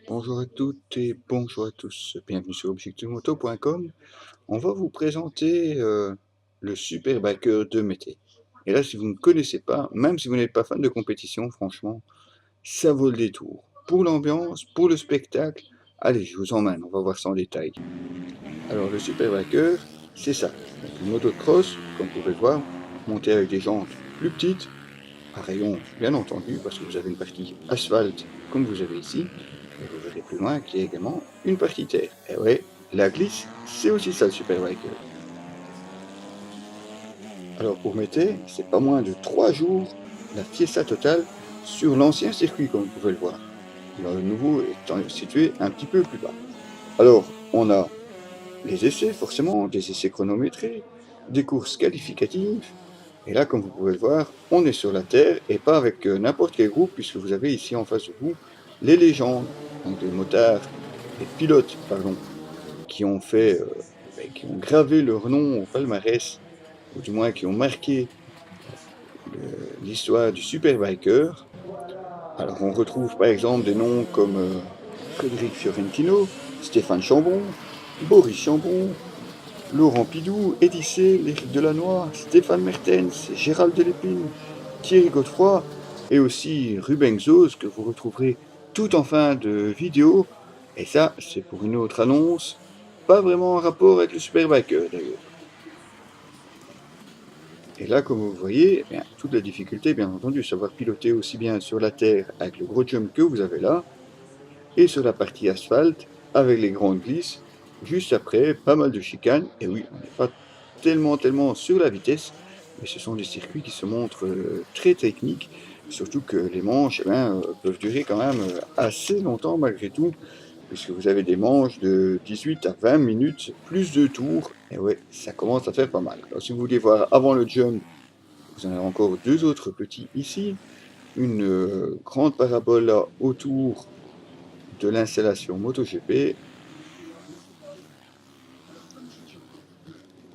Bonjour à toutes et bonjour à tous. Bienvenue sur objectivemoto.com. On va vous présenter le Super Biker de Mété. Et là, si vous ne connaissez pas, même si vous n'êtes pas fan de compétition, franchement, ça vaut le détour. Pour l'ambiance, pour le spectacle, allez, je vous emmène, on va voir ça en détail. Alors, le Super Biker, c'est ça. Donc, une moto de cross, comme vous pouvez le voir, montée avec des jantes plus petites, à rayon, bien entendu, parce que vous avez une partie asphalte, comme vous avez ici, et vous verrez plus loin qu'il y a également une partie terre. Et ouais, la glisse, c'est aussi ça le Super Biker. Alors pour Mété, c'est pas moins de 3 jours la fiesta totale sur l'ancien circuit, comme vous pouvez le voir. Alors le nouveau est situé un petit peu plus bas. Alors, on a les essais, forcément, des essais chronométrés, des courses qualificatives, et là, comme vous pouvez le voir, on est sur la Terre et pas avec n'importe quel groupe, puisque vous avez ici en face de vous les légendes, donc des motards, des pilotes, pardon, qui ont fait, qui ont gravé leur nom au palmarès, ou du moins qui ont marqué l'histoire du Superbiker. Alors on retrouve par exemple des noms comme Frédéric Fiorentino, Stéphane Chambon, Boris Chambon, Laurent Pidou, Eddie Seyle, Éric Delannoy, Stéphane Mertens, Gérald Delépine, Thierry Godefroy et aussi Ruben Xos que vous retrouverez tout en fin de vidéo. Et ça, c'est pour une autre annonce, pas vraiment en rapport avec le Superbiker d'ailleurs. Et là, comme vous voyez, eh bien, toute la difficulté, bien entendu, savoir piloter aussi bien sur la terre avec le gros jump que vous avez là, et sur la partie asphalte avec les grandes glisses, juste après, pas mal de chicanes, et oui, on n'est pas tellement sur la vitesse, mais ce sont des circuits qui se montrent très techniques, surtout que les manches eh bien, peuvent durer quand même assez longtemps malgré tout, puisque vous avez des manches de 18 à 20 minutes, plus de tours, et ouais, ça commence à faire pas mal. Alors si vous voulez voir avant le jump, vous en avez encore deux autres petits ici, une grande parabole là autour de l'installation MotoGP.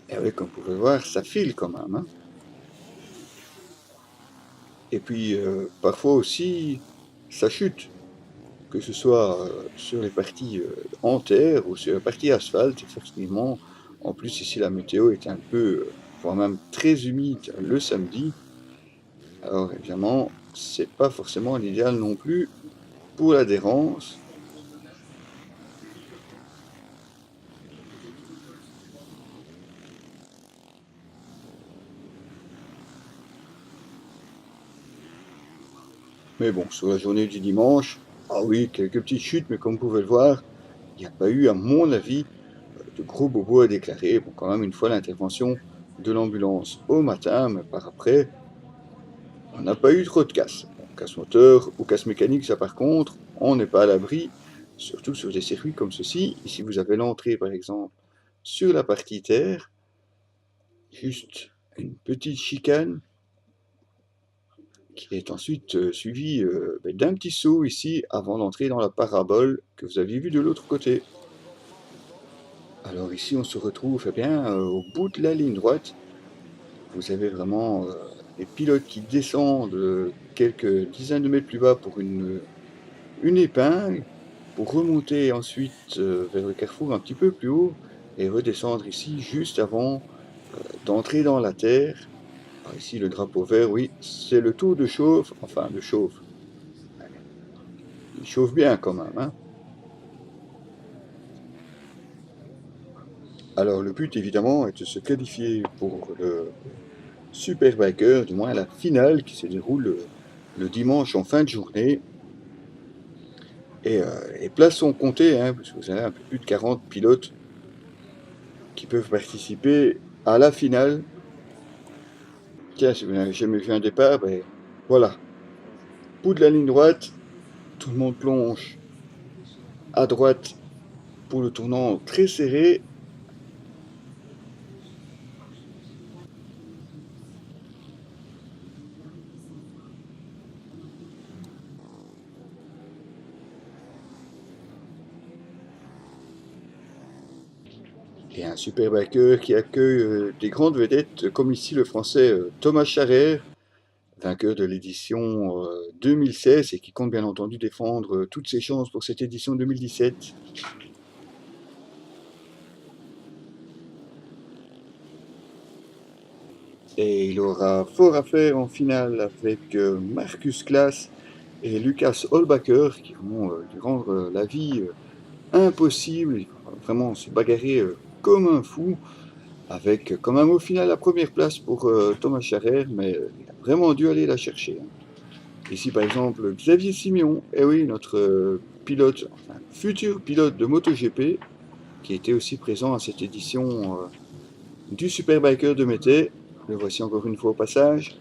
Et oui, comme vous pouvez voir, ça file quand même, hein. Et puis, parfois aussi, ça chute, que ce soit sur les parties en terre ou sur la partie asphalte, effectivement. En plus, ici, la météo est un peu, voire même très humide le samedi. Alors, évidemment, c'est pas forcément l'idéal non plus pour l'adhérence. Mais bon, sur la journée du dimanche, ah oui, quelques petites chutes, mais comme vous pouvez le voir, il n'y a pas eu, à mon avis, de gros bobos à déclarer. Bon, quand même, une fois l'intervention de l'ambulance au matin, mais par après, on n'a pas eu trop de casse. Bon, casse moteur ou casse mécanique, ça par contre, on n'est pas à l'abri, surtout sur des circuits comme ceci. Ici, vous avez l'entrée, par exemple, sur la partie terre, juste une petite chicane qui est ensuite suivie d'un petit saut ici avant d'entrer dans la parabole que vous aviez vue de l'autre côté. Alors ici, on se retrouve eh bien, au bout de la ligne droite. Vous avez vraiment les pilotes qui descendent quelques dizaines de mètres plus bas pour une épingle, pour remonter ensuite vers le carrefour un petit peu plus haut et redescendre ici juste avant d'entrer dans la terre. Alors ici, le drapeau vert, oui, c'est le tour de chauffe, enfin de chauffe. Il chauffe bien quand même, hein. Alors le but évidemment est de se qualifier pour le Superbiker, du moins la finale qui se déroule le dimanche en fin de journée. Et les places sont comptées, hein, parce que vous avez un peu plus de 40 pilotes qui peuvent participer à la finale. Tiens, si vous n'avez jamais vu un départ, ben voilà. Bout de la ligne droite, tout le monde plonge à droite pour le tournant très serré. Et un Superbiker qui accueille des grandes vedettes, comme ici le français Thomas Charrer, vainqueur de l'édition 2016 et qui compte bien entendu défendre toutes ses chances pour cette édition 2017. Et il aura fort à faire en finale avec Marcus Klaas et Lucas Holbacher qui vont lui rendre la vie impossible. Il va vraiment se bagarrer comme un fou avec quand même au final la première place pour Thomas Scharer, mais il a vraiment dû aller la chercher. Ici par exemple Xavier Siméon, et oui, notre pilote, enfin futur pilote de MotoGP, qui était aussi présent à cette édition du Superbiker de Mété. Le voici encore une fois au passage.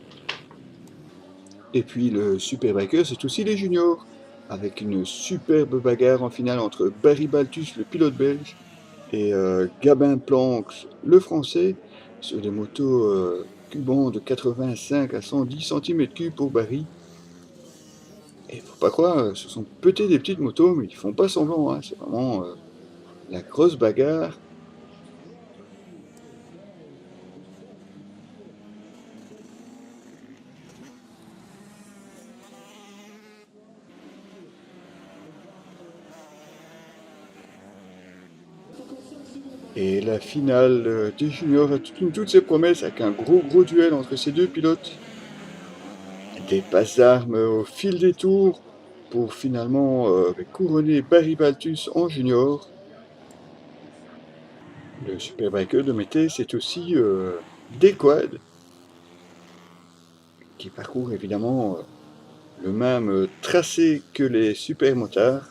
Et puis le Superbiker, c'est aussi les juniors, avec une superbe bagarre en finale entre Barry Baltus, le pilote belge, et Gabin Planck, le français, sur des motos cubans de 85 à 110 cm3 pour Barry. Et faut pas croire, ce sont peut-être des petites motos, mais ils font pas semblant, hein. C'est vraiment la grosse bagarre. Et la finale des juniors a toutes ses promesses avec un gros duel entre ces deux pilotes. Des passes d'armes au fil des tours pour finalement couronner Barry Baltus en junior. Le Superbiker de Mété, c'est aussi des quads qui parcourent évidemment le même tracé que les supermotards.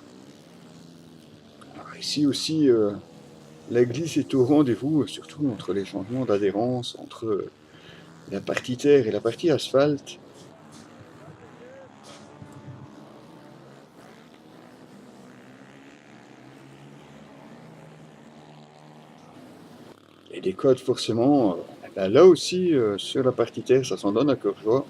Alors ici aussi, la glisse est au rendez-vous, surtout entre les changements d'adhérence, entre la partie terre et la partie asphalte. Et des quads forcément, là aussi, sur la partie terre, ça s'en donne à cœur joie.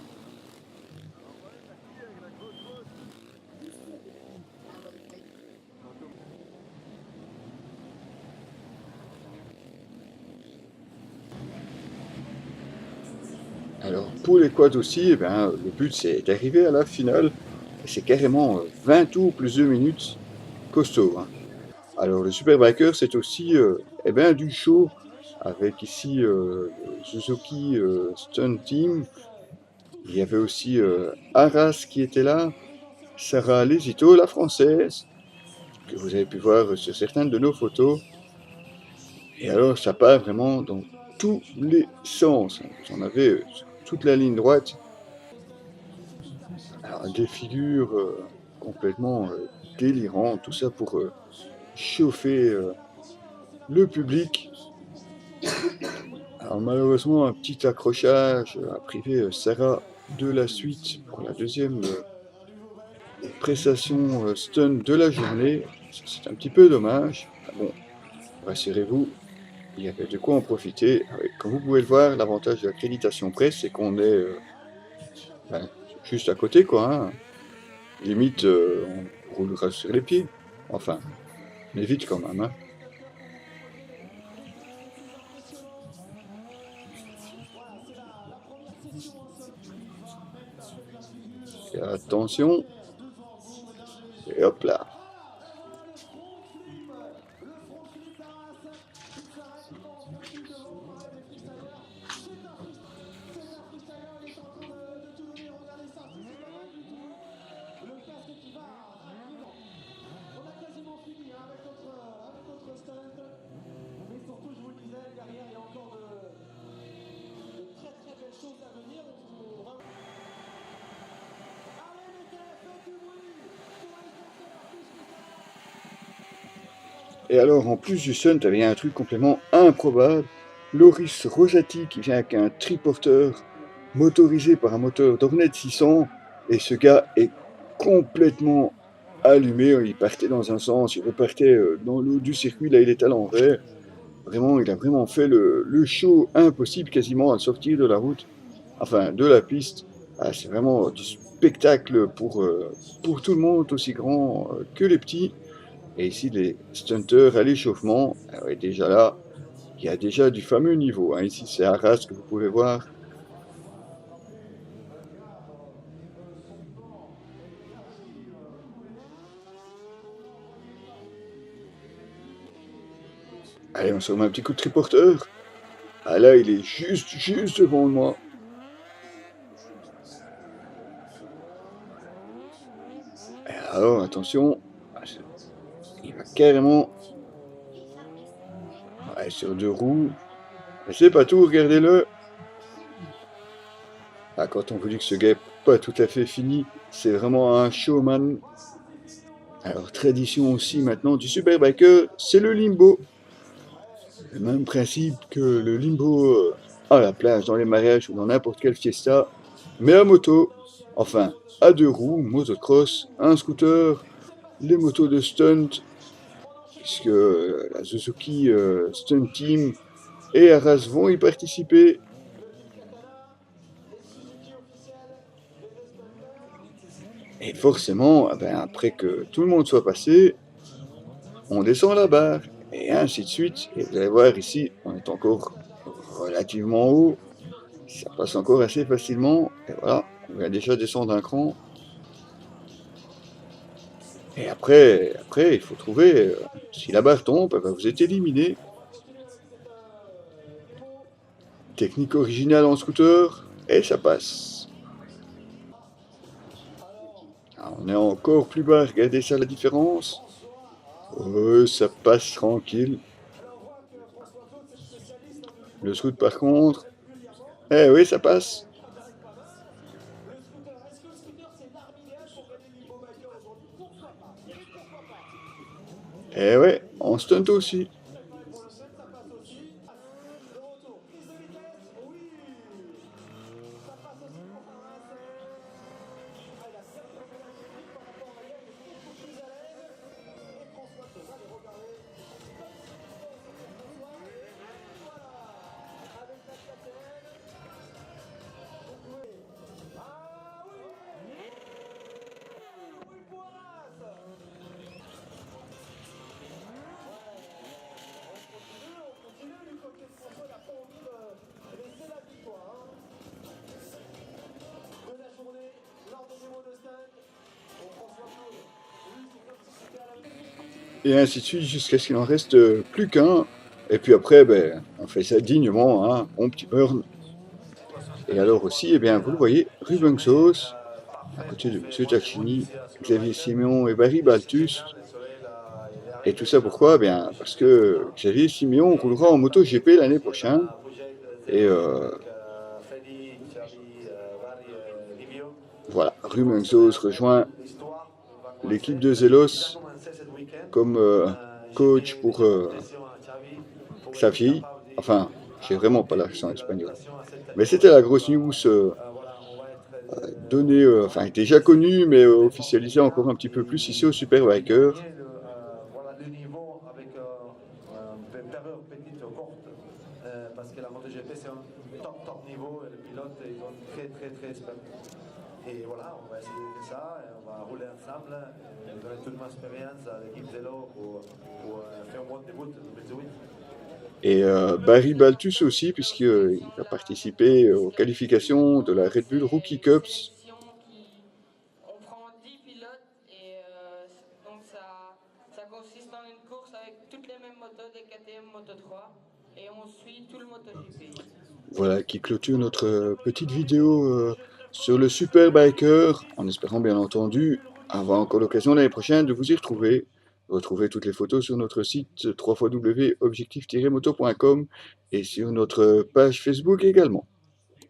Alors pour les quads aussi, le but c'est d'arriver à la finale. C'est carrément 20 tours plus 2 minutes, costaud, hein. Alors le Superbiker c'est aussi du show, avec ici le Suzuki Stunt Team. Il y avait aussi Arras qui était là, Sarah Lesito, la française, que vous avez pu voir sur certaines de nos photos. Et alors ça part vraiment dans tous les sens. Vous en avez sur toute la ligne droite. Alors, des figures complètement délirantes, tout ça pour chauffer le public. Alors malheureusement, un petit accrochage a privé Sarah de la suite pour la deuxième prestation stun de la journée. C'est un petit peu dommage. Bon, rassurez-vous, il y avait de quoi en profiter. Comme vous pouvez le voir, l'avantage de l'accréditation presse, c'est qu'on est juste à côté, quoi, hein. Limite, on roulera sur les pieds. Enfin, mais vite quand même, hein. Et attention. Et hop là. Et alors, en plus du Sun, il y a un truc complètement improbable. Loris Rosati qui vient avec un triporteur motorisé par un moteur d'Hornet 600. Et ce gars est complètement allumé. Il partait dans un sens, il repartait dans l'eau du circuit. Là, il est à l'envers. Vraiment, il a vraiment fait le show impossible quasiment à sortir de la route. Enfin, de la piste. Ah, c'est vraiment du spectacle pour tout le monde, aussi grand que les petits. Et ici, les stunters à l'échauffement, et déjà là, il y a déjà du fameux niveau, hein. Ici, c'est Arras que vous pouvez voir. Allez, on se remet un petit coup de triporteur. Ah là, il est juste devant moi. Et alors, attention, il va carrément sur deux roues. Mais c'est pas tout, regardez-le. Ah, quand on vous dit que ce gars est pas tout à fait fini, c'est vraiment un showman. Alors, tradition aussi maintenant du Superbiker, c'est le limbo. Le même principe que le limbo à la plage, dans les mariages ou dans n'importe quelle fiesta, mais à moto. Enfin, à deux roues, motocross, un scooter, les motos de stunt, puisque la Suzuki Stunt Team et Arras vont y participer. Et forcément, après que tout le monde soit passé, on descend la barre, et ainsi de suite. Et vous allez voir ici, on est encore relativement haut, ça passe encore assez facilement, et voilà, on vient déjà descendre un cran. Et après il faut trouver, si la barre tombe, vous êtes éliminé. Technique originale en scooter, et ça passe. Alors, on est encore plus bas, regardez ça la différence. Ça passe tranquille. Le scoot par contre, eh oui, ça passe. Eh ouais, en stunt aussi. Et ainsi de suite jusqu'à ce qu'il en reste plus qu'un. Et puis après, on fait ça dignement, hein, bon petit burn. Et alors aussi, vous le voyez, Ruben Sauce, à côté de M. Tacchini, Xavier Siméon et Barry Baltus. Et tout ça pourquoi? Parce que Xavier Siméon roulera en moto GP l'année prochaine. Et voilà, Ruben Sauce rejoint l'équipe de Zelos comme coach pour sa fille. Enfin, j'ai vraiment pas l'accent espagnol. Mais c'était la grosse news donnée, déjà connue, mais officialisée encore un petit peu plus ici au Superbiker. Parce que la MotoGP c'est un top niveau et les pilotes ils sont très experts. Et voilà, on va essayer de faire ça, et on va rouler ensemble et donner toute mon expérience à l'équipe Zelo pour faire un bon début en 2018. Et Barry Baltus aussi, puisqu'il va participer aux qualifications de la Red Bull Rookie Cups. On prend 10 pilotes et donc ça consiste en une course avec toutes les mêmes motos des KTM Moto 3 et on suit tout le MotoGP. Voilà, qui clôture notre petite vidéo sur le Superbiker, en espérant bien entendu avoir encore l'occasion l'année prochaine de vous y retrouver. Retrouvez toutes les photos sur notre site www.objectif-moto.com et sur notre page Facebook également.